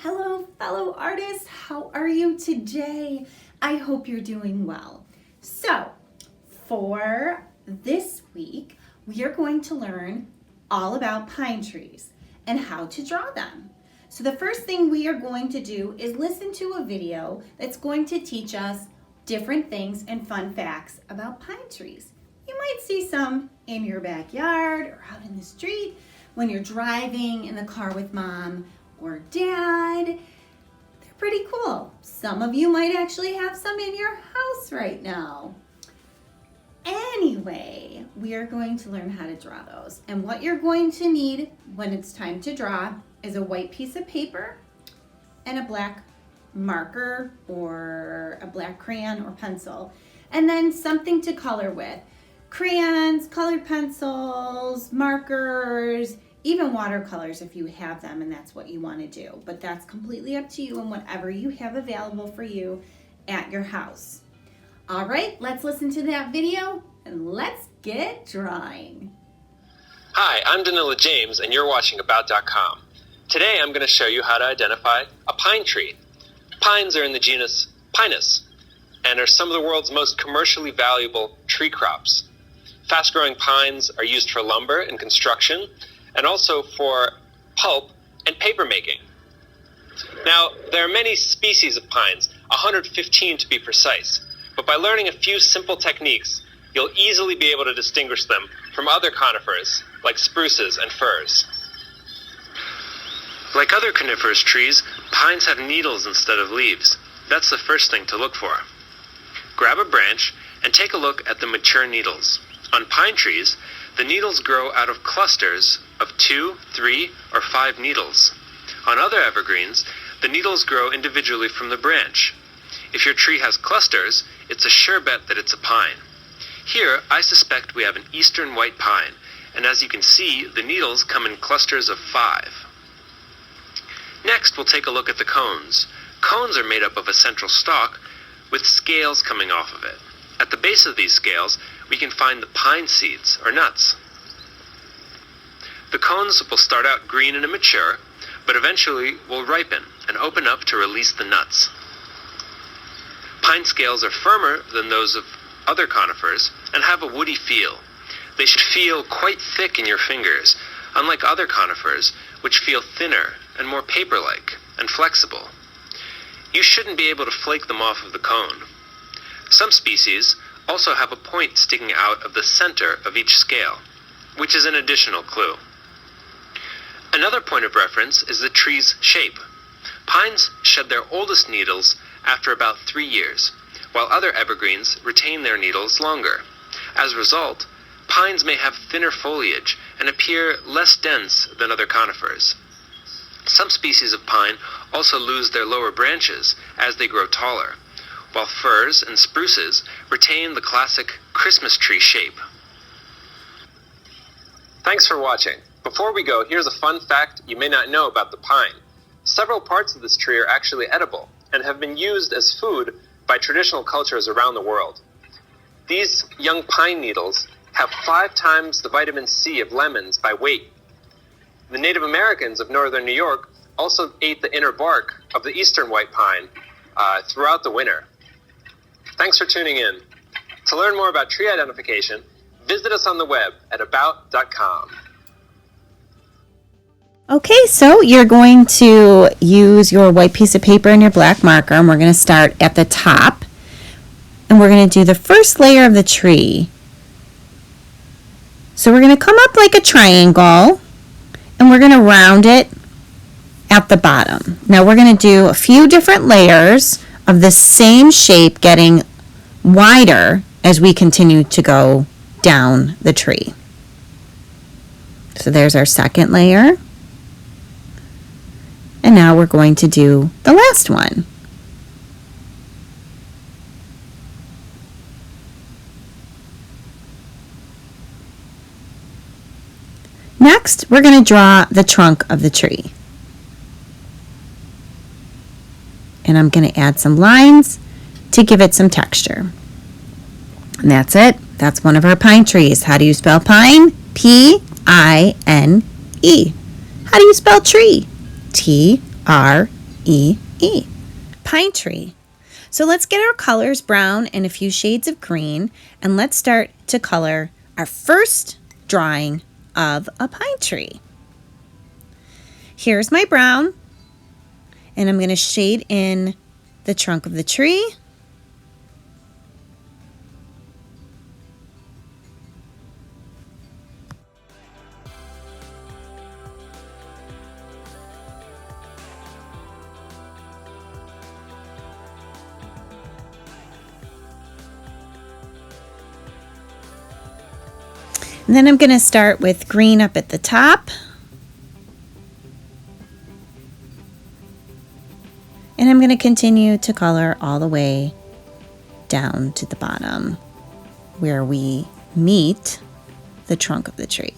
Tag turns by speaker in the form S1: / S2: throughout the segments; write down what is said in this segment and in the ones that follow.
S1: Hello, fellow artists. How are you today? I hope you're doing well. So, for this week, we are going to learn all about pine trees and how to draw them. So the first thing we are going to do is listen to a video that's going to teach us different things and fun facts about pine trees. You might see some in your backyard or out in the street when you're driving in the car with mom or dad. They're pretty cool. Some of you might actually have some in your house right now. Anyway, we are going to learn how to draw those. And what you're going to need when it's time to draw is a white piece of paper and a black marker or a black crayon or pencil, and then something to color with. Crayons, colored pencils, markers, even watercolors if you have them and that's what you want to do. But that's completely up to you and whatever you have available for you at your house. All right, let's listen to that video and let's get drawing.
S2: Hi, I'm Danila James and you're watching About.com. Today I'm going to show you how to identify a pine tree. Pines are in the genus Pinus and are some of the world's most commercially valuable tree crops. Fast-growing pines are used for lumber and construction and also for pulp and paper making. Now, there are many species of pines, 115 to be precise, but by learning a few simple techniques, you'll easily be able to distinguish them from other conifers like spruces and firs. Like other coniferous trees, pines have needles instead of leaves. That's the first thing to look for. Grab a branch and take a look at the mature needles. On pine trees, the needles grow out of clusters of 2, 3, or 5 needles. On other evergreens, the needles grow individually from the branch. If your tree has clusters, it's a sure bet that it's a pine. Here, I suspect we have an eastern white pine, and as you can see, the needles come in clusters of 5. Next, we'll take a look at the cones. Cones are made up of a central stalk with scales coming off of it. At the base of these scales, we can find the pine seeds, or nuts. The cones will start out green and immature, but eventually will ripen and open up to release the nuts. Pine scales are firmer than those of other conifers and have a woody feel. They should feel quite thick in your fingers, unlike other conifers, which feel thinner and more paper-like and flexible. You shouldn't be able to flake them off of the cone. Some species also have a point sticking out of the center of each scale, which is an additional clue. Another point of reference is the tree's shape. Pines shed their oldest needles after about 3 years, while other evergreens retain their needles longer. As a result, pines may have thinner foliage and appear less dense than other conifers. Some species of pine also lose their lower branches as they grow taller, while firs and spruces retain the classic Christmas tree shape. Thanks for watching. Before we go, here's a fun fact you may not know about the pine. Several parts of this tree are actually edible and have been used as food by traditional cultures around the world. These young pine needles have 5 times the vitamin C of lemons by weight. The Native Americans of northern New York also ate the inner bark of the eastern white pine throughout the winter. Thanks for tuning in. To learn more about tree identification, visit us on the web at About.com.
S1: Okay, so you're going to use your white piece of paper and your black marker, and we're going to start at the top. And we're going to do the first layer of the tree. So we're going to come up like a triangle, and we're going to round it at the bottom. Now we're going to do a few different layers of the same shape, getting wider as we continue to go down the tree. So there's our second layer. And now we're going to do the last one. Next, we're going to draw the trunk of the tree. And I'm going to add some lines to give it some texture. And that's it. That's one of our pine trees. How do you spell pine? P-I-N-E. How do you spell tree? T-R-E-E. Pine tree. So let's get our colors brown and a few shades of green, and let's start to color our first drawing of a pine tree. Here's my brown, and I'm going to shade in the trunk of the tree. And then I'm going to start with green up at the top. And I'm going to continue to color all the way down to the bottom where we meet the trunk of the tree.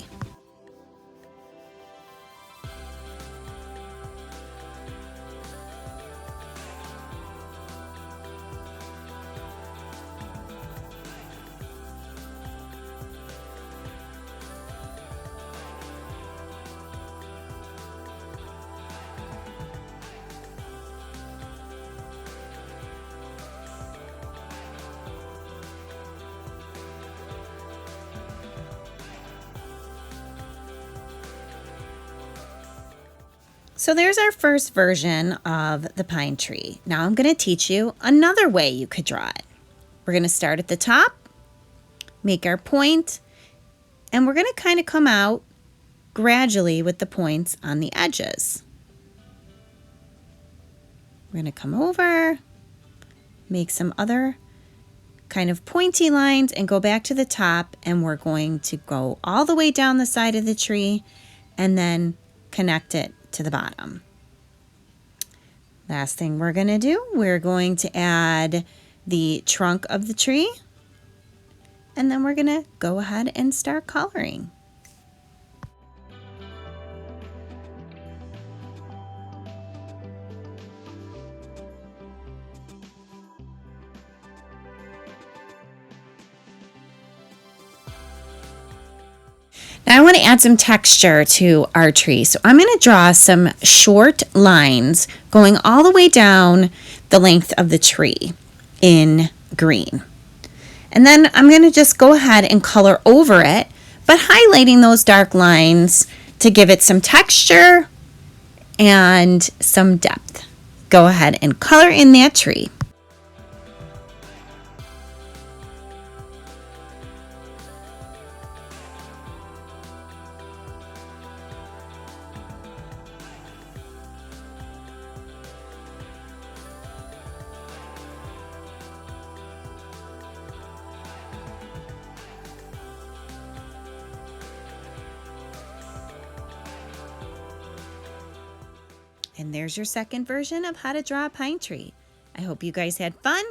S1: So there's our first version of the pine tree. Now I'm going to teach you another way you could draw it. We're going to start at the top, make our point, and we're going to kind of come out gradually with the points on the edges. We're going to come over, make some other kind of pointy lines and go back to the top, and we're going to go all the way down the side of the tree and then connect it to the bottom. Last thing we're going to do, we're going to add the trunk of the tree, and then we're going to go ahead and start coloring. Now I want to add some texture to our tree. So I'm going to draw some short lines going all the way down the length of the tree in green. And then I'm going to just go ahead and color over it, but highlighting those dark lines to give it some texture and some depth. Go ahead and color in that tree. And there's your second version of how to draw a pine tree. I hope you guys had fun,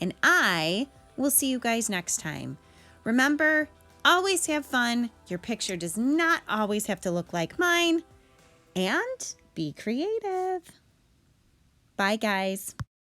S1: and I will see you guys next time. Remember, always have fun. Your picture does not always have to look like mine. And be creative. Bye, guys.